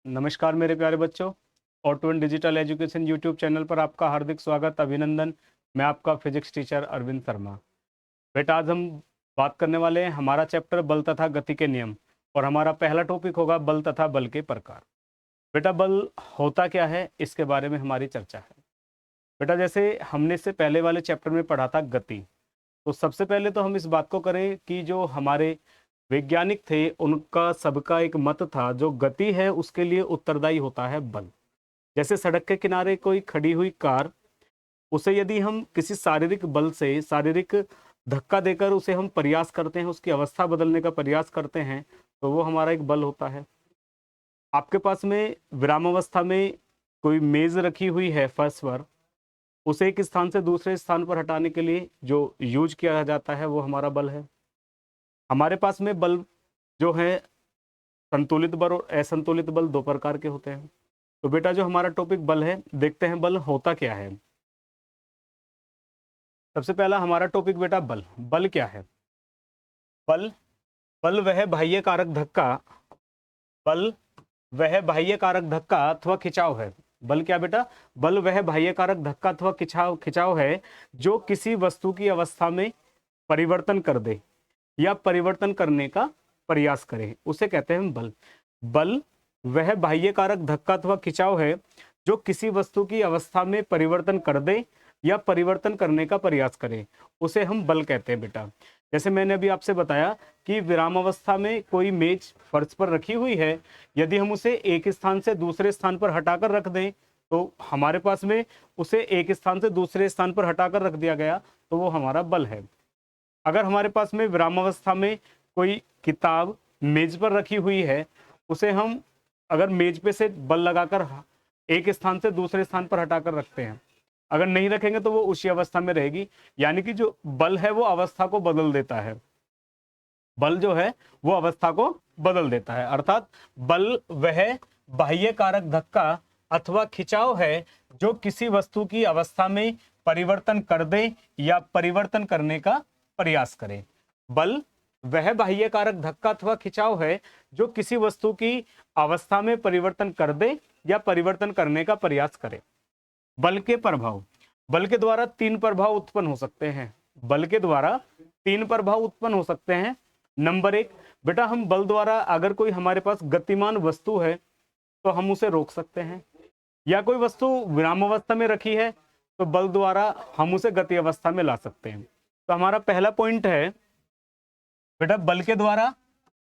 नमस्कार मेरे प्यारे बच्चों। Auto and digital education YouTube channel पर आपका हार्दिक स्वागत, अभिनंदन। मैं आपका फिजिक्स टीचर अरविंद शर्मा। बेटा, आज हम बात करने वाले हैं हमारा चैप्टर बल तथा गति के नियम, और हमारा पहला टॉपिक होगा बल तथा बल के प्रकार। बेटा, बल होता क्या है, इसके बारे में हमारी चर्चा है। बेटा, जैसे हमने इससे पहले वाले चैप्टर में पढ़ा था गति, तो सबसे पहले तो हम इस बात को करें कि जो हमारे वैज्ञानिक थे उनका सबका एक मत था, जो गति है उसके लिए उत्तरदायी होता है बल। जैसे सड़क के किनारे कोई खड़ी हुई कार, उसे यदि हम किसी शारीरिक बल से, शारीरिक धक्का देकर उसे हम प्रयास करते हैं, उसकी अवस्था बदलने का प्रयास करते हैं, तो वो हमारा एक बल होता है। आपके पास में विरामावस्था में कोई मेज रखी हुई है फर्श पर, उसे एक स्थान से दूसरे स्थान पर हटाने के लिए जो यूज किया जाता है वो हमारा बल है। हमारे पास में बल जो है, संतुलित बल और असंतुलित बल दो प्रकार के होते हैं। तो बेटा, जो हमारा टॉपिक बल है, देखते हैं बल होता क्या है। सबसे पहला हमारा टॉपिक बेटा बल। बल क्या है? बल बल वह बाह्य कारक धक्का बल वह बाह्य कारक धक्का अथवा खिंचाव है। बल क्या बेटा? बल वह बाह्य कारक धक्का अथवा खिंचाव है जो किसी वस्तु की अवस्था में परिवर्तन कर दे या परिवर्तन करने का प्रयास करे, उसे कहते हैं बल। बल वह बाह्य कारक धक्का अथवा खिंचाव है जो किसी वस्तु की अवस्था में परिवर्तन कर दे या परिवर्तन करने का प्रयास करे, उसे हम बल कहते हैं बेटा। जैसे मैंने अभी आपसे बताया कि विराम अवस्था में कोई मेज फर्श पर रखी हुई है, यदि हम उसे एक स्थान से दूसरे स्थान पर हटाकर रख दें, तो हमारे पास में उसे एक स्थान से दूसरे स्थान पर हटाकर रख दिया गया, तो वो हमारा बल है। अगर हमारे पास में विरामावस्था में कोई किताब मेज पर रखी हुई है, उसे हम अगर मेज पे से बल लगाकर एक स्थान से दूसरे स्थान पर हटाकर रखते हैं, अगर नहीं रखेंगे तो वो उसी अवस्था में रहेगी। यानी कि जो बल है वो अवस्था को बदल देता है। बल जो है वो अवस्था को बदल देता है, अर्थात बल वह बाह्य कारक धक्का अथवा खिंचाव है जो किसी वस्तु की अवस्था में परिवर्तन कर दे या परिवर्तन करने का प्रयास करे। बल वह बाह्य कारक धक्का अथवा खिंचाव है जो किसी वस्तु की अवस्था में परिवर्तन कर दे या परिवर्तन करने का प्रयास करे। बल के प्रभाव। बल के द्वारा तीन प्रभाव उत्पन्न हो सकते हैं। बल के द्वारा तीन प्रभाव उत्पन्न हो सकते हैं। नंबर एक, बेटा, हम बल द्वारा अगर कोई हमारे पास गतिमान वस्तु है तो हम उसे रोक सकते हैं, या कोई वस्तु विराम अवस्था में रखी है तो बल द्वारा हम उसे गति अवस्था में ला सकते हैं। तो हमारा पहला पॉइंट है बेटा, बल के द्वारा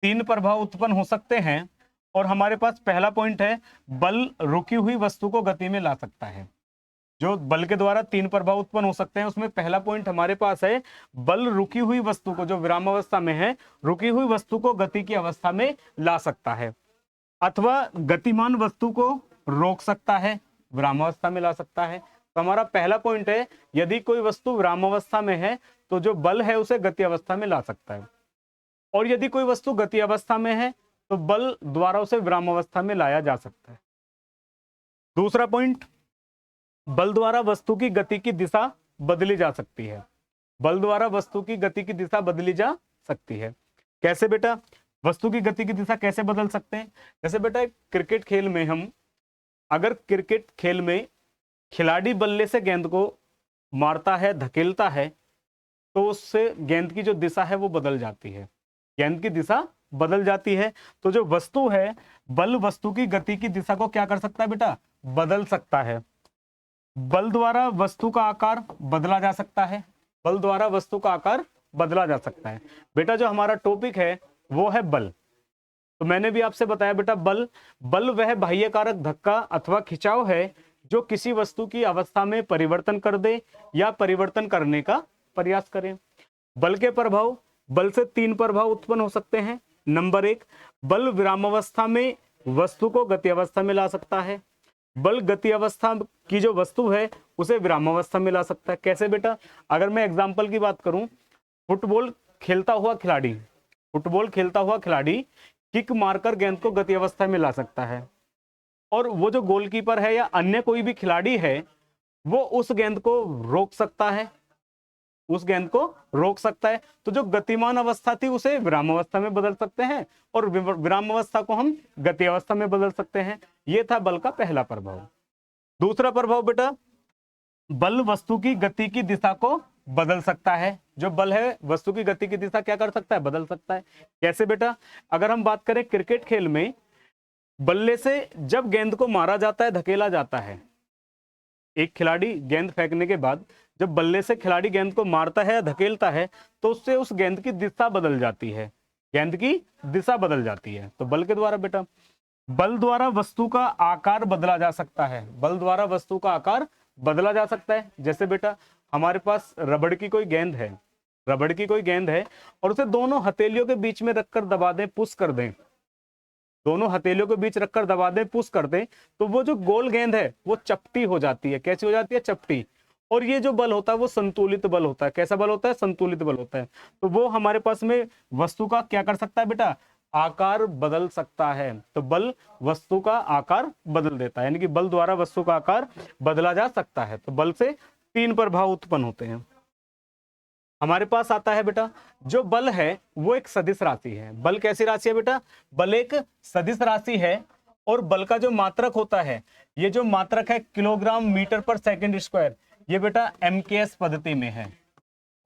तीन प्रभाव उत्पन्न हो सकते हैं, और हमारे पास पहला पॉइंट है बल रुकी हुई वस्तु को गति में ला सकता है। जो बल के द्वारा तीन प्रभाव उत्पन्न हो सकते हैं, उसमें पहला पॉइंट हमारे पास है बल रुकी हुई वस्तु को, जो विराम अवस्था में है, रुकी हुई वस्तु को गति की अवस्था में ला सकता है, अथवा गतिमान वस्तु को रोक सकता है, विरामावस्था में ला सकता है। तो हमारा पहला पॉइंट है, यदि कोई वस्तु विरामावस्था में है तो जो बल है उसे गति अवस्था में ला सकता है, और यदि कोई वस्तु गति अवस्था में है तो बल द्वारा उसे विरामावस्था में लाया जा सकता है। दूसरा पॉइंट, बल द्वारा वस्तु की गति की दिशा बदली जा सकती है। बल द्वारा वस्तु की गति की दिशा बदली जा सकती है। कैसे बेटा? वस्तु की गति की दिशा कैसे बदल सकते हैं? जैसे बेटा, क्रिकेट खेल में हम अगर क्रिकेट खेल में खिलाड़ी बल्ले से गेंद को मारता है, धकेलता है, तो उससे गेंद की जो दिशा है वो बदल जाती है, गेंद की दिशा बदल जाती है। तो जो वस्तु है, बल वस्तु की गति की दिशा को क्या कर सकता है बेटा? बदल सकता है। बल द्वारा वस्तु का आकार बदला जा सकता है। बल द्वारा वस्तु का आकार बदला जा सकता है। बेटा, जो हमारा टॉपिक है वो है बल। तो मैंने भी आपसे बताया बेटा, बल वह बाह्य कारक धक्का अथवा खिंचाव है जो किसी वस्तु की अवस्था में परिवर्तन कर दे या परिवर्तन करने का प्रयास करे। बल के प्रभाव। बल से तीन प्रभाव उत्पन्न हो सकते हैं। नंबर एक, बल विरामावस्था में वस्तु को गति अवस्था में ला सकता है। बल गति अवस्था की जो वस्तु है उसे विरामावस्था में ला सकता है। कैसे बेटा? अगर मैं एग्जाम्पल की बात करूं, फुटबॉल खेलता हुआ खिलाड़ी किक मारकर गेंद को गति अवस्था में ला सकता है, और वो जो गोलकीपर है या अन्य कोई भी खिलाड़ी है वो उस गेंद को रोक सकता है, उस गेंद को रोक सकता है। तो जो गतिमान अवस्था थी उसे विराम अवस्था में बदल सकते हैं और विराम अवस्था को हम गति अवस्था में बदल सकते हैं। ये था बल का पहला प्रभाव। दूसरा प्रभाव बेटा, बल वस्तु की गति की दिशा को बदल सकता है। जो बल है वस्तु की गति की दिशा क्या कर सकता है, बदल सकता है। कैसे बेटा, अगर हम बात करें क्रिकेट खेल में, बल्ले से जब गेंद को मारा जाता है, धकेला जाता है, एक खिलाड़ी गेंद फेंकने के बाद जब बल्ले से खिलाड़ी गेंद को मारता है या धकेलता है तो उससे उस गेंद की दिशा बदल जाती है, गेंद की दिशा बदल जाती है। तो बल के द्वारा बेटा, बल द्वारा वस्तु का आकार बदला जा सकता है। बल द्वारा वस्तु का आकार बदला जा सकता है। जैसे बेटा हमारे पास रबड़ की कोई गेंद है, रबड़ की कोई गेंद है और उसे दोनों हथेलियों के बीच में रखकर दबा दें, पुश कर दें, दोनों हथेलियों के बीच रखकर दबा दें, पुश कर दें, तो वो जो गोल गेंद है वो चपटी हो जाती है। कैसी हो जाती है, चपटी। और ये जो बल होता है वो संतुलित बल होता है। कैसा बल होता है, संतुलित बल होता है। तो वो हमारे पास में वस्तु का क्या कर सकता है बेटा, आकार बदल सकता है। तो बल वस्तु का आकार बदल देता है, यानी कि बल द्वारा वस्तु का आकार बदला जा सकता है। तो बल से 3 प्रभाव उत्पन्न होते हैं। हमारे पास आता है बेटा, जो बल है वो एक सदिश राशि है। बल कैसी राशि है बेटा, बल एक सदिश राशि है और बल का जो मात्रक होता है, ये जो मात्रक है किलोग्राम मीटर पर सेकंड स्क्वायर, ये बेटा एमकेएस पद्धति में है।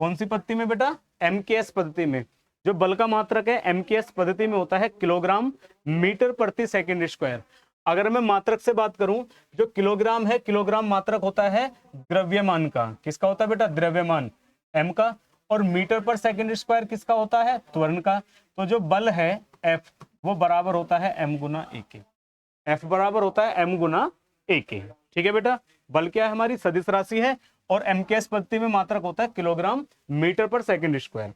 कौन सी पद्धति में बेटा, एमकेएस पद्धति में। जो बल का मात्रक है एमकेएस पद्धति में होता है किलोग्राम मीटर प्रति सेकंड स्क्वायर। अगर मैं मात्रक से बात करूं, जो किलोग्राम है, किलोग्राम मात्रक होता है द्रव्यमान का। किसका होता है बेटा, द्रव्यमान, एम का। और मीटर पर सेकंड स्क्वायर किसका होता है, त्वरण का। तो जो बल है एफ, वो बराबर होता है एम गुना ए के। एफ बराबर होता है एम गुना ए के। ठीक है बेटा, बल क्या है, हमारी सदिश राशि है और एमकेएस पद्धति में मात्रक होता है किलोग्राम मीटर पर सेकंड स्क्वायर।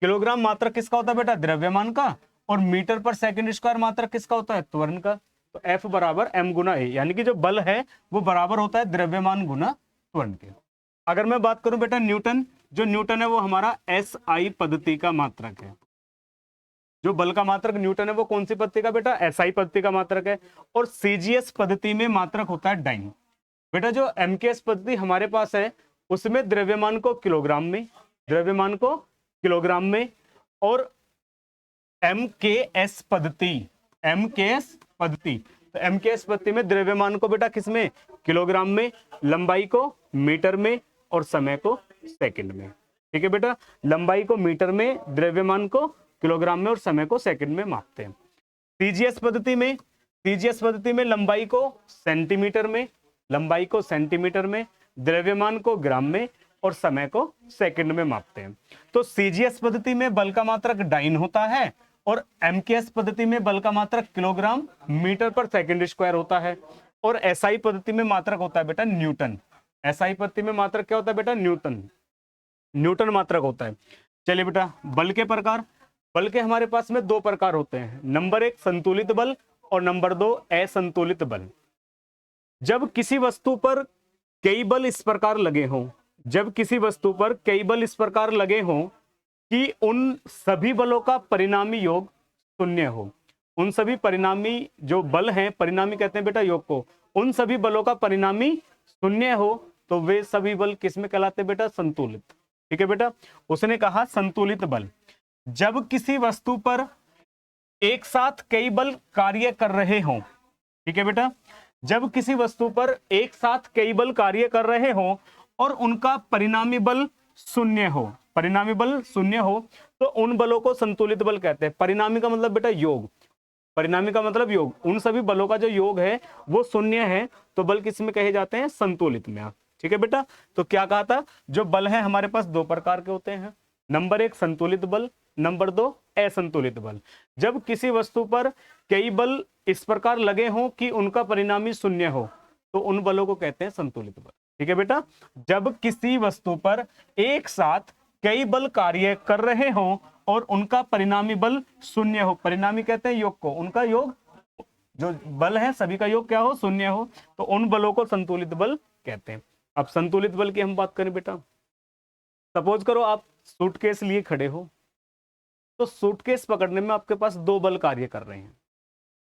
किलोग्राम मात्रक किसका होता है बेटा, द्रव्यमान का। और मीटर पर सेकंड स्क्वायर मात्रक किसका होता है, त्वरण का। तो एफ बराबर एम गुना ए, यानी कि जो बल है वो बराबर होता है द्रव्यमान गुना त्वरण के। अगर मैं बात करूं बेटा न्यूटन, जो न्यूटन है वो हमारा एसआई पद्धति का मात्रक है। जो बल का मात्रक न्यूटन है वो कौन सी पद्धति का बेटा, एसआई पद्धति का मात्रक है। और सीजीएस पद्धति में मात्रक होता है डाइन। बेटा जो एमकेएस पद्धति हमारे पास है उसमें द्रव्यमान को किलोग्राम में, द्रव्यमान को किलोग्राम में, और एमकेएस पद्धति, एमकेएस पद्धति, तो एमकेएस पद्धति में द्रव्यमान को बेटा किसमें, किलोग्राम में, लंबाई को मीटर में और समय को सेकंड में। ठीक है बेटा, लंबाई को मीटर में, द्रव्यमान को किलोग्राम में और समय को सेकंड में मापते हैं। सीजीएस पद्धति में, सीजीएस पद्धति में लंबाई को सेंटीमीटर में, लंबाई को सेंटीमीटर में, द्रव्यमान को ग्राम में और समय को सेकंड में मापते हैं। तो सीजीएस पद्धति में बल का मात्रक डाइन होता है और एमकेएस पद्धति में बल का मात्रक किलोग्राम मीटर पर सेकंड स्क्वायर होता है। और एसआई पद्धति में मात्रक होता है बेटा न्यूटन। एसआई पद्धति में मात्रक क्या होता है बेटा, न्यूटन, न्यूटन मात्रक होता है। चलिए बेटा, बल के प्रकार, बल के हमारे पास में 2 प्रकार होते हैं। नंबर 1 संतुलित बल और नंबर 2 असंतुलित बल। जब किसी वस्तु पर कई बल इस प्रकार लगे हों, जब किसी वस्तु पर कई बल इस प्रकार लगे हों कि उन सभी बलों का परिणामी योग शून्य हो, उन सभी परिणामी जो बल हैं, परिणामी कहते हैं बेटा योग को, उन सभी बलों का परिणामी शून्य हो, तो वे सभी बल किसमें कहलाते हैं बेटा, संतुलित। ठीक है बेटा, उसने कहा संतुलित बल। जब किसी वस्तु पर एक साथ कई बल कार्य कर रहे हों, ठीक है बेटा, जब किसी वस्तु पर एक साथ कई बल कार्य कर रहे हों और उनका परिणामी बल शून्य हो, परिणामी बल शून्य हो, तो उन बलों को संतुलित बल कहते हैं। परिणामी का मतलब बेटा योग, परिणामी का मतलब योग, उन सभी बलों का जो योग है वो शून्य है, तो बल किस में कहे जाते हैं, संतुलित में। ठीक है बेटा, तो क्या कहा था, जो बल है हमारे पास 2 प्रकार के होते हैं। नंबर 1 संतुलित बल, नंबर 2 असंतुलित बल। जब किसी वस्तु पर कई बल इस प्रकार लगे हों कि उनका परिणामी शून्य हो, तो उन बलों को कहते हैं संतुलित बल। ठीक है बेटा, जब किसी वस्तु पर एक साथ कई बल कार्य कर रहे हों और उनका परिणामी बल शून्य हो, परिणामी कहते हैं योग को, उनका योग जो बल है सभी का योग क्या हो, शून्य हो, तो उन बलों को संतुलित बल कहते हैं। अब संतुलित बल की हम बात करें बेटा, सपोज करो आप सूटकेस लिए खड़े हो, तो सूटकेस पकड़ने में आपके पास 2 बल कार्य कर रहे हैं।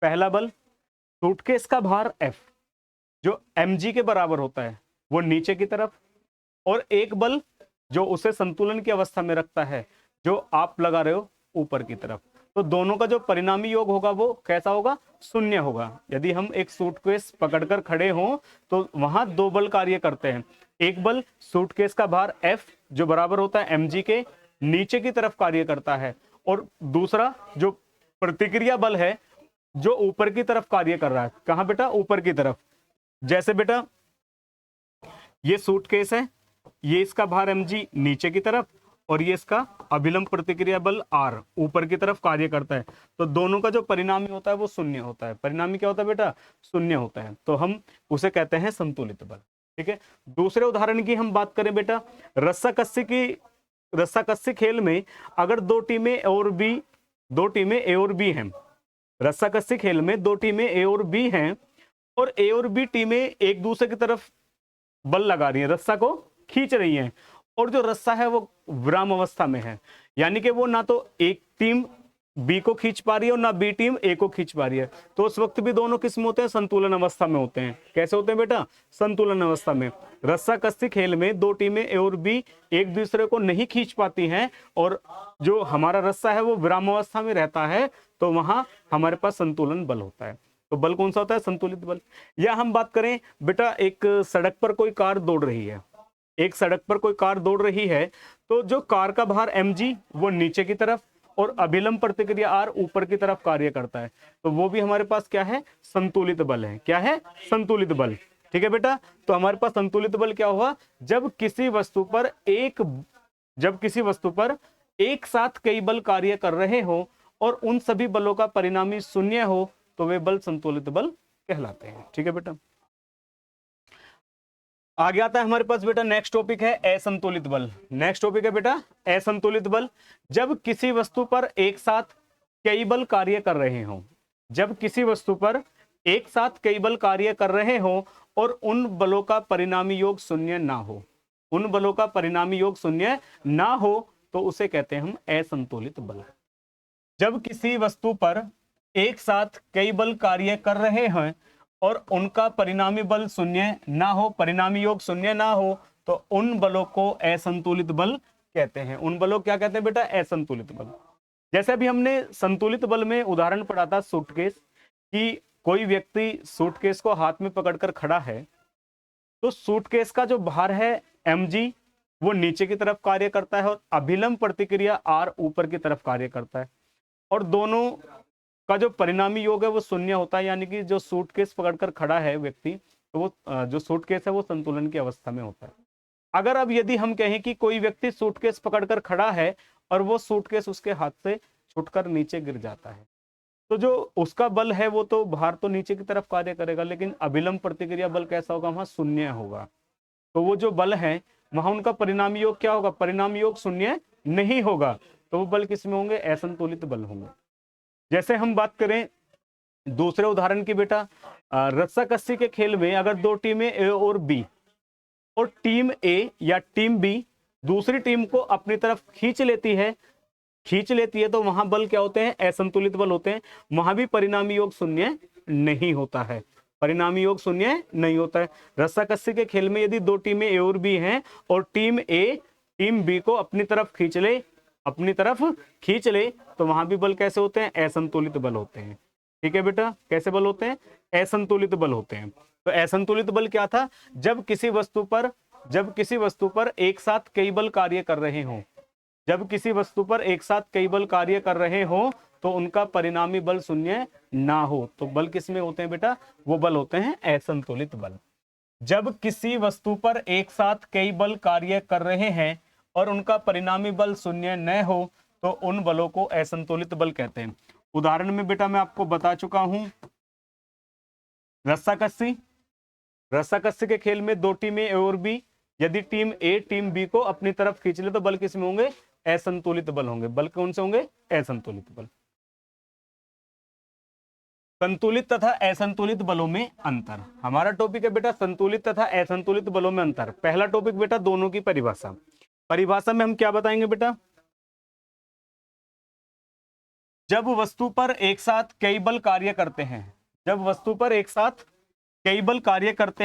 पहला बल, सूटकेस का भार F जो mg के बराबर होता है वो नीचे की तरफ, और एक बल जो उसे संतुलन की अवस्था में रखता है, जो आप लगा रहे हो ऊपर की तरफ। तो दोनों का जो परिणामी योग होगा वो कैसा होगा? शून्य होगा। यदि हम एक सूटकेस पकड़कर खड़े हों तो वहां दो बल कार्य करते हैं। एक बल सूटकेस का भार F जो बराबर होता है mg के, नीचे की तरफ कार्य करता है, और दूसरा जो प्रतिक्रिया बल है जो ऊपर की तरफ कार्य कर रहा है। कहां बेटा? ऊपर की तरफ। जैसे बेटा ये सूटकेस है, ये इसका भार mg नीचे की तरफ, और ये इसका अभिलंब प्रतिक्रिया बल R ऊपर की तरफ कार्य करता है। तो दोनों का जो परिणामी होता है वो शून्य होता है। परिणामी क्या होता है बेटा? शून्य होता है। तो हम उसे कहते हैं संतुलित बल। ठीक है। दूसरे उदाहरण की हम बात करें बेटा, रस्साकस्सी खेल में अगर दो टीमें ए और बी हैं, रस्साकस्सी खेल में दो टीमें ए और बी हैं, और ए और बी टीमें एक दूसरे की तरफ बल लगा रही हैं, रस्सा को खींच रही हैं, और जो रस्सा है वो विराम अवस्था में है, यानी कि वो ना तो एक टीम बी को खींच पा रही है और ना बी टीम ए को खींच पा रही है। तो उस वक्त भी दोनों किस में होते हैं? संतुलन अवस्था में होते हैं। कैसे होते हैं बेटा? संतुलन अवस्था में। रस्साकस्सी खेल में दो टीमें ए और बी एक दूसरे को नहीं खींच पाती हैं, और जो हमारा रस्सा है वो विराम अवस्था में रहता है, तो वहां हमारे पास संतुलन बल होता है। तो बल कौन सा होता है? संतुलित बल। या हम बात करें बेटा, एक सड़क पर कोई कार दौड़ रही है, एक सड़क पर कोई कार दौड़ रही है, तो जो कार का भार mg वो नीचे की तरफ और अभिलंब प्रतिक्रिया R ऊपर की तरफ कार्य करता है। तो वो भी हमारे पास क्या है? संतुलित बल है। क्या है? संतुलित बल। ठीक है बेटा। तो हमारे पास संतुलित बल क्या हुआ? जब किसी वस्तु पर एक साथ कई बल कार्य कर रहे हो और उन सभी बलों का परिणामी शून्य हो, तो वे बल संतुलित बल कहलाते हैं। ठीक है बेटा। आगे आता है हमारे पास बेटा, नेक्स्ट टॉपिक है असंतुलित बल। नेक्स्ट टॉपिक है बेटा असंतुलित बल। जब किसी वस्तु पर एक साथ कई बल कार्य कर रहे हो, जब किसी वस्तु पर एक साथ कई बल कार्य कर रहे हो और उन बलों का परिणामी योग शून्य ना हो, उन बलों का परिणामी योग शून्य ना हो, तो उसे कहते हैं हम असंतुलित बल। जब किसी वस्तु पर एक साथ कई बल कार्य कर रहे हैं और उनका परिणामी बल शून्य ना हो, परिणामी योग शून्य ना हो, तो उन बलों को असंतुलित बल कहते हैं। उन बलों क्या कहते हैं बेटा? असंतुलित बल। जैसे अभी हमने संतुलित बल में उदाहरण पढ़ा था सूटकेस, कि कोई व्यक्ति सूटकेस को हाथ में पकड़कर खड़ा है, तो सूटकेस का जो भार है mg वो नीचे की तरफ कार्य करता है और अभिलंब प्रतिक्रिया R ऊपर की तरफ कार्य करता है, और दोनों का जो परिणामी योग है वो शून्य होता है। यानी कि जो सूटकेस पकड़कर खड़ा है व्यक्ति, तो वो जो सूटकेस है वो संतुलन की अवस्था में होता है। अगर अब यदि हम कहें कि कोई व्यक्ति सूटकेस पकड़कर खड़ा है और वो सूटकेस उसके हाथ से छूटकर नीचे गिर जाता है, तो जो उसका बल है वो तो भार तो नीचे की तरफ कार्य करेगा, लेकिन अभिलंब प्रतिक्रिया बल कैसा होगा? वहां शून्य होगा। तो वो जो बल है वहां उनका परिणामी योग क्या होगा? परिणामी योग शून्य नहीं होगा। तो वो बल किसमें होंगे? असंतुलित बल होंगे। जैसे हम बात करें दूसरे उदाहरण की बेटा, रस्साकस्सी के खेल में अगर दो टीमें ए और बी, और टीम ए या टीम बी दूसरी टीम को अपनी तरफ खींच लेती है, तो वहां बल क्या होते हैं? असंतुलित बल होते हैं। वहां भी परिणामी योग शून्य नहीं होता है, परिणामी योग शून्य नहीं होता है। रस्साकस्सी के खेल में यदि दो टीमें ए और बी हैं और टीम ए टीम बी को अपनी तरफ खींच ले, तो वहां भी बल कैसे होते हैं? असंतुलित बल होते हैं। ठीक है बेटा। कैसे बल होते हैं? असंतुलित बल होते हैं। तो असंतुलित बल क्या था? जब किसी वस्तु पर एक साथ कई बल कार्य कर रहे हो, जब किसी वस्तु पर एक साथ कई बल कार्य कर रहे हो तो उनका परिणामी बल शून्य ना हो, तो बल किसमें होते हैं बेटा? वो बल होते हैं असंतुलित बल। जब किसी वस्तु पर एक साथ कई बल कार्य कर रहे हैं और उनका परिणामी बल शून्य न हो, तो उन बलों को असंतुलित बल कहते हैं। उदाहरण में बेटा मैं आपको बता चुका हूं, रस्साकस्सी के खेल में दो टीमें ए और बी, यदि टीम ए टीम बी को अपनी तरफ खींच ले तो बल किसमें होंगे? असंतुलित बल होंगे। बल कौन से होंगे? असंतुलित बल। संतुलित तथा असंतुलित बलों में अंतर। हमारा टॉपिक है बेटा संतुलित तथा असंतुलित बलों में अंतर। पहला टॉपिक बेटा दोनों की परिभाषा में हम क्या बताएंगे बेटा? जब वस्तु पर एक साथ कई बल कार्य करते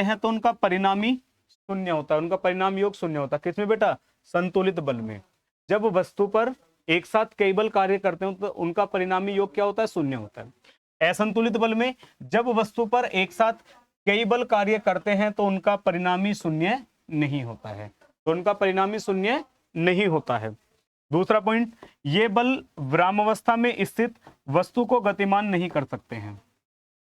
हैं, तो उनका परिणामी शून्य होता है, उनका परिणाम योग शून्य होता है। किसमें बेटा? संतुलित बल में। जब वस्तु पर एक साथ कई बल कार्य करते हैं तो उनका परिणामी योग क्या होता है? शून्य होता है। असंतुलित बल में जब वस्तु पर एक साथ कई बल कार्य करते हैं तो उनका परिणामी शून्य नहीं होता है, तो उनका परिणामी शून्य नहीं होता है। दूसरा पॉइंट, ये बल विरामावस्था में स्थित वस्तु को गतिमान नहीं कर सकते हैं।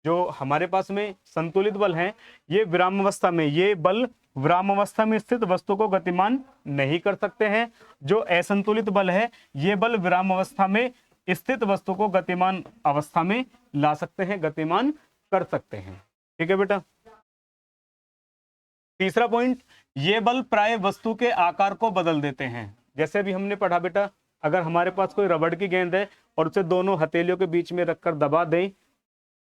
जो हमारे पास में संतुलित बल हैं, ये विरामावस्था में, ये बल विरामावस्था में स्थित वस्तु को गतिमान नहीं कर सकते हैं। जो असंतुलित बल है, ये बल विरामावस्था में स्थित वस्तु को गतिमान अवस्था में ला सकते हैं, गतिमान कर सकते हैं। ठीक है बेटा। तीसरा पॉइंट, ये बल प्राय वस्तु के आकार को बदल देते हैं। जैसे अभी हमने पढ़ा बेटा, अगर हमारे पास कोई रबड़ की गेंद है और उसे दोनों हथेलियों के बीच में रखकर दबा दें,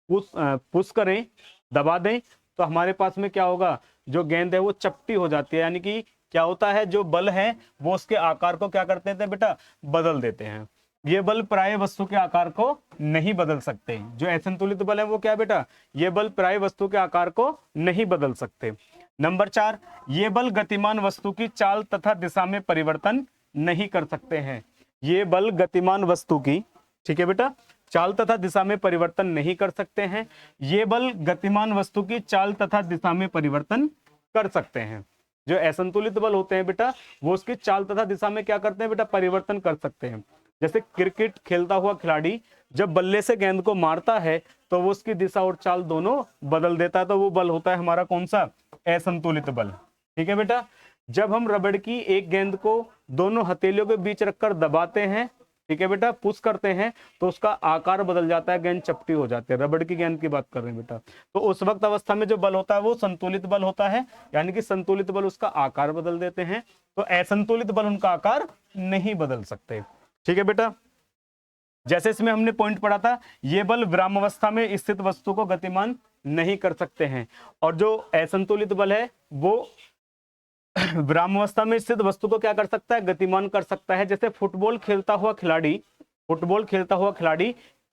पुश करें, दबा दें, तो हमारे पास में क्या होगा? जो गेंद है वो चपटी हो जाती है। यानी कि क्या होता है, जो बल है वो उसके आकार को क्या करते हैं बेटा? बदल देते हैं। ये बल प्राय वस्तु के आकार को नहीं बदल सकते। जो असंतुलित बल है वो क्या बेटा? ये बल प्राय वस्तु के आकार को नहीं बदल सकते। नंबर 4, ये बल गतिमान वस्तु की चाल तथा दिशा में परिवर्तन नहीं कर सकते हैं। ये बल गतिमान वस्तु की, ठीक है बेटा, चाल तथा दिशा में परिवर्तन नहीं कर सकते हैं। ये बल गतिमान वस्तु की चाल तथा दिशा में परिवर्तन कर सकते हैं। जो असंतुलित बल होते हैं बेटा, वो उसकी चाल तथा दिशा में क्या करते हैं बेटा? परिवर्तन कर सकते हैं। जैसे क्रिकेट खेलता हुआ खिलाड़ी जब बल्ले से गेंद को मारता है तो वो उसकी दिशा और चाल दोनों बदल देता है, तो वो बल होता है हमारा कौन सा? असंतुलित बल। ठीक है बेटा। जब हम रबड़ की एक गेंद को दोनों हथेलियों के बीच रखकर दबाते हैं, ठीक है बेटा, पुश करते हैं, तो उसका आकार बदल जाता है, गेंद चपटी हो जाती है। रबड़ की गेंद की बात कर रहे हैं बेटा। तो उस वक्त अवस्था में जो बल होता है वो संतुलित बल होता है, यानी कि संतुलित बल उसका आकार बदल देते हैं, तो असंतुलित बल उनका आकार नहीं बदल सकते। ठीक है बेटा। जैसे इसमें हमने पॉइंट पढ़ा था, ये बल विरामावस्था में स्थित वस्तु को गतिमान नहीं कर सकते हैं, और जो असंतुलित बल है वो विरामावस्था में स्थित वस्तु को क्या कर सकता है? गतिमान कर सकता है। जैसे फुटबॉल खेलता हुआ खिलाड़ी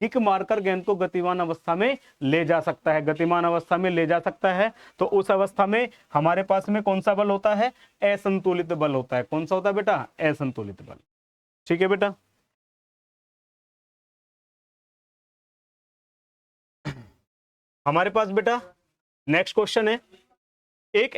किक मारकर गेंद को गतिमान अवस्था में ले जा सकता है, गतिमान अवस्था में ले जा सकता है। तो उस अवस्था में हमारे पास में कौन सा बल होता है? असंतुलित बल होता है। कौन सा होता है बेटा? असंतुलित बल। ठीक है बेटा। हमारे पास बेटा नेक्स्ट क्वेश्चन है, एक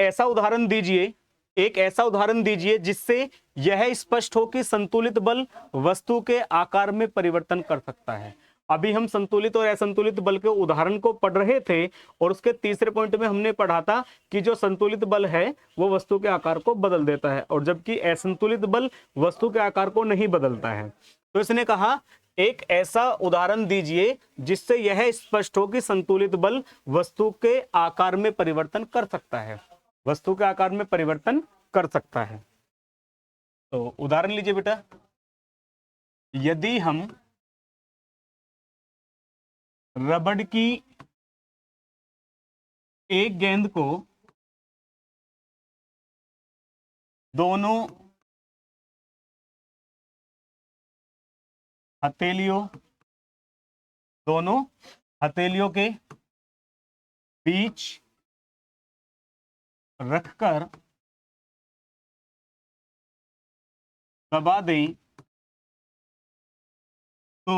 ऐसा उदाहरण दीजिए जिससे यह स्पष्ट हो कि संतुलित बल वस्तु के आकार में परिवर्तन कर सकता है। अभी हम संतुलित और असंतुलित बल के उदाहरण को पढ़ रहे थे, और उसके तीसरे पॉइंट में हमने पढ़ा था कि जो संतुलित बल है वो वस्तु के आकार को बदल देता है, और जबकि असंतुलित बल वस्तु के आकार को नहीं बदलता है। तो इसने कहा एक ऐसा उदाहरण दीजिए जिससे यह स्पष्ट हो कि संतुलित बल वस्तु के आकार में परिवर्तन कर सकता है, वस्तु के आकार में परिवर्तन कर सकता है। तो उदाहरण लीजिए बेटा, यदि हम रबड़ की एक गेंद को दोनों हथेलियों के बीच रखकर दबा दें तो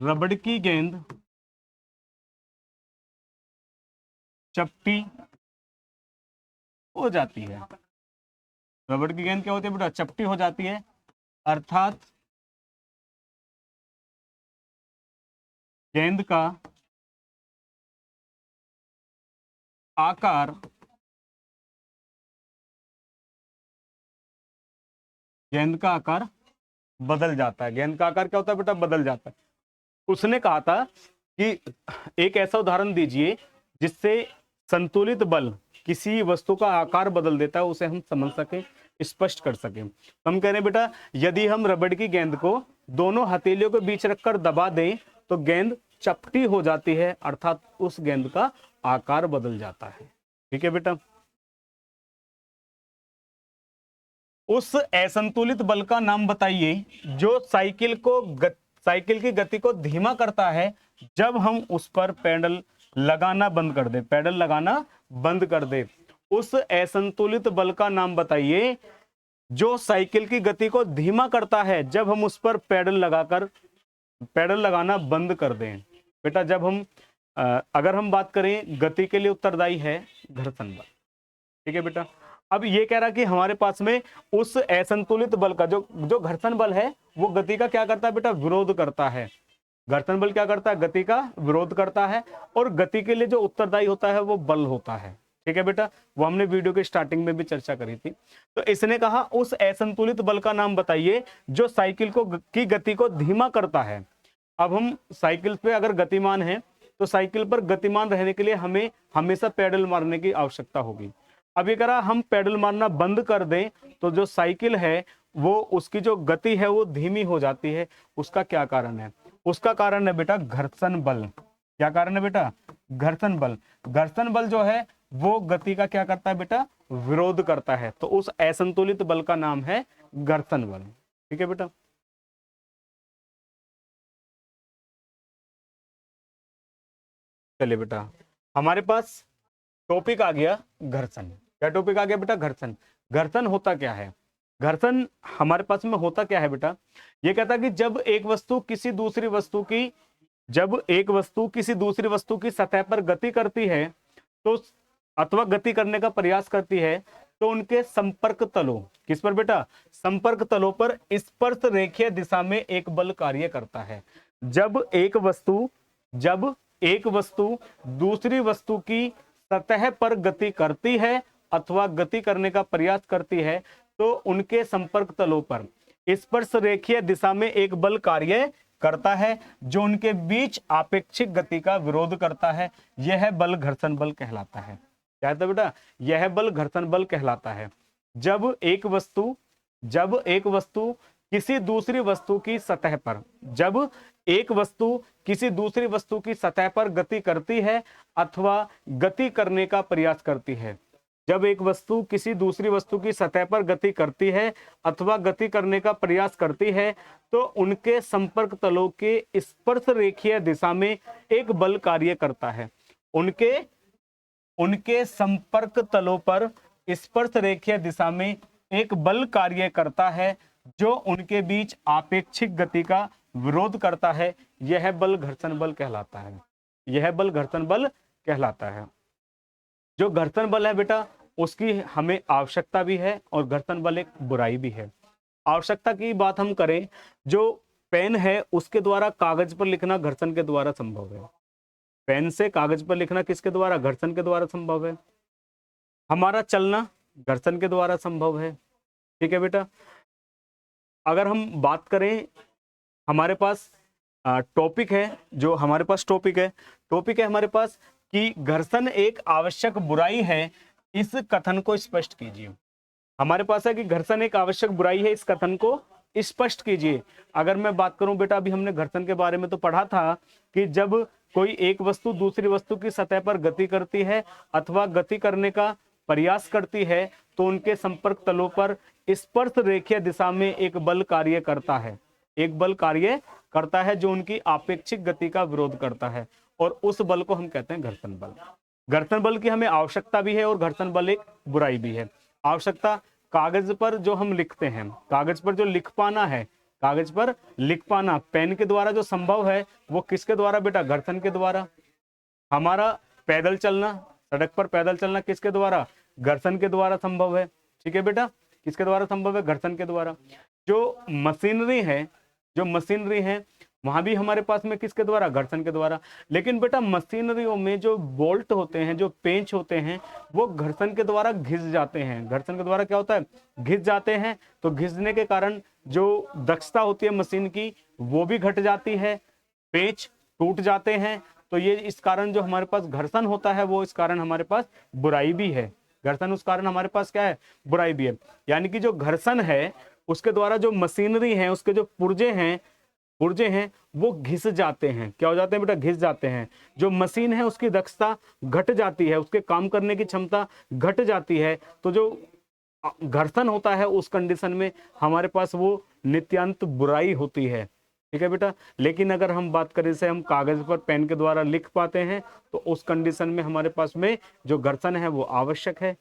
रबड़ की गेंद चपटी हो जाती है। रबड़ की गेंद क्या होती है बेटा? चपटी हो जाती है, अर्थात गेंद का आकार बदल जाता है। गेंद का आकार क्या होता है बेटा? बदल जाता है। उसने कहा था कि एक ऐसा उदाहरण दीजिए जिससे संतुलित बल किसी वस्तु का आकार बदल देता है, उसे हम समझ सकें, स्पष्ट कर सकें। तो हम कह रहे हैं बेटा, यदि हम रबड़ की गेंद को दोनों हथेलियों के बीच रखकर दबा दें तो गेंद चपटी हो जाती है, अर्थात उस गेंद का आकार बदल जाता है। ठीक है बेटा। उस असंतुलित बल का नाम बताइए जो साइकिल की गति को धीमा करता है जब हम उस पर पेडल लगाना बंद कर दे। उस असंतुलित बल का नाम बताइए जो साइकिल की गति को धीमा करता है जब हम उस पर पैडल लगाना बंद कर दें। बेटा जब हम अगर हम बात करें गति के लिए उत्तरदायी है घर्षण बल। ठीक है बेटा। अब ये कह रहा कि हमारे पास में उस असंतुलित बल का जो घर्षण बल है वो गति का क्या करता है बेटा, विरोध करता है। घर्षण बल क्या करता है, गति का विरोध करता है, और गति के लिए जो उत्तरदायी होता है वो बल होता है। ठीक है बेटा, वो हमने वीडियो के स्टार्टिंग में भी चर्चा करी थी। तो इसने कहा उस असंतुलित बल का नाम बताइए जो साइकिल की गति को धीमा करता है। अब हम साइकिल पे अगर गतिमान है तो साइकिल पर गतिमान रहने के लिए हमें हमेशा पैडल मारने की आवश्यकता होगी। अब ये करा हम पैडल मारना बंद कर दें तो जो साइकिल है वो उसकी जो गति है वो धीमी हो जाती है। उसका क्या कारण है? उसका कारण है बेटा घर्षण बल। क्या कारण है बेटा? घर्षण बल। घर्षण बल जो है वो गति का क्या करता है बेटा, विरोध करता है। तो उस असंतुलित बल का नाम है घर्षण बल। ठीक है बेटा। चलिए बेटा, हमारे पास टॉपिक आ गया घर्षण। क्या टॉपिक आ गया बेटा? घर्षण। घर्षण होता क्या है? घर्षण हमारे पास में होता क्या है बेटा? ये कहता है कि जब एक वस्तु किसी दूसरी वस्तु की सतह पर गति करती है तो अथवा गति करने का प्रयास करती है तो उनके संपर्क तलों, किस पर बेटा? संपर्क तलों पर स्पर्श रेखीय दिशा में एक बल कार्य करता है। जब एक वस्तु दूसरी वस्तु की सतह पर गति करती है अथवा गति करने का प्रयास करती है तो उनके संपर्क तलों पर स्पर्श रेखीय दिशा में एक बल कार्य करता है जो उनके बीच आपेक्षिक गति का विरोध करता है। यह बल घर्षण बल कहलाता है। क्या है बेटा? यह बल घर्षण बल कहलाता है। जब एक वस्तु किसी दूसरी वस्तु की सतह पर गति करती है अथवा गति करने का प्रयास करती है। जब एक वस्तु किसी दूसरी वस्तु की सतह पर गति करती है अथवा गति करने का प्रयास करती है तो उनके संपर्क तलों के स्पर्श रेखीय दिशा में एक बल कार्य करता है। उनके संपर्क तलों पर स्पर्श रेखीय दिशा में एक बल कार्य करता है जो उनके बीच आपेक्षिक गति का विरोध करता है। यह बल घर्षण बल कहलाता है। यह बल घर्षण बल कहलाता है। जो घर्षण बल है बेटा उसकी हमें आवश्यकता भी है और घर्षण बल एक बुराई भी है। आवश्यकता की बात हम करें, जो पेन है उसके द्वारा कागज पर लिखना घर्षण के द्वारा संभव है। पेन से कागज पर लिखना किसके द्वारा? घर्षण के द्वारा संभव है। हमारा चलना घर्षण के द्वारा संभव है। ठीक है बेटा। अगर हम बात करें, हमारे पास टॉपिक है हमारे पास कि घर्षण एक आवश्यक बुराई है, इस कथन को स्पष्ट कीजिए। हमारे पास है कि घर्षण एक आवश्यक बुराई है, इस कथन को स्पष्ट कीजिए। अगर मैं बात करूं बेटा, अभी हमने घर्षण के बारे में तो पढ़ा था कि जब कोई एक वस्तु दूसरी वस्तु की सतह पर गति करती है अथवा गति करने का प्रयास करती है तो उनके संपर्क तलों पर स्पर्श रेखीय दिशा में एक बल कार्य करता है जो उनकी आपेक्षिक गति का विरोध करता है, और उस बल को हम कहते हैं घर्षण बल। घर्षण बल की हमें आवश्यकता भी है और घर्षण बल एक बुराई भी है। आवश्यकता, कागज पर जो हम लिखते हैं, कागज पर जो लिख पाना पेन के द्वारा जो संभव है वो किसके द्वारा बेटा? घर्षण के द्वारा। हमारा पैदल चलना, सड़क पर पैदल चलना किसके द्वारा? घर्षण के द्वारा संभव है। ठीक है बेटा, किसके द्वारा संभव है? घर्षण के द्वारा। जो मशीनरी है वहां भी हमारे पास में किसके द्वारा? घर्षण के द्वारा। लेकिन बेटा मशीनरियों में जो बोल्ट होते हैं, जो पेंच होते हैं, वो घर्षण के द्वारा घिस जाते हैं। घर्षण के द्वारा क्या होता है? घिस जाते हैं। तो घिसने के कारण जो दक्षता होती है मशीन की वो भी घट जाती है, पेंच टूट जाते हैं। तो ये इस कारण जो हमारे पास घर्षण होता है वो इस कारण हमारे पास बुराई भी है। घर्षण उस कारण हमारे पास क्या है? बुराई भी है। यानी कि जो घर्षण है उसके द्वारा जो मशीनरी है, उसके जो पुर्जे हैं वो घिस जाते हैं। क्या हो जाते हैं बेटा? घिस जाते हैं। जो मशीन है उसकी दक्षता घट जाती है, उसके काम करने की क्षमता घट जाती है। तो जो घर्षण होता है उस कंडीशन में हमारे पास वो नित्यांत बुराई होती है। ठीक है बेटा। लेकिन अगर हम बात करें से हम कागज पर पेन के द्वारा लिख पाते हैं तो उस कंडीशन में हमारे पास में जो घर्षण है वो आवश्यक है।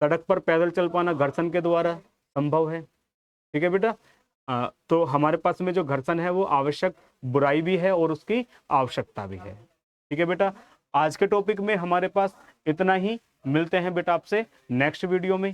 सड़क पर पैदल चल पाना घर्षण के द्वारा संभव है। ठीक है बेटा। तो हमारे पास में जो घर्षण है वो आवश्यक बुराई भी है और उसकी आवश्यकता भी है। ठीक है बेटा, आज के टॉपिक में हमारे पास इतना ही। मिलते हैं बेटा आपसे नेक्स्ट वीडियो में।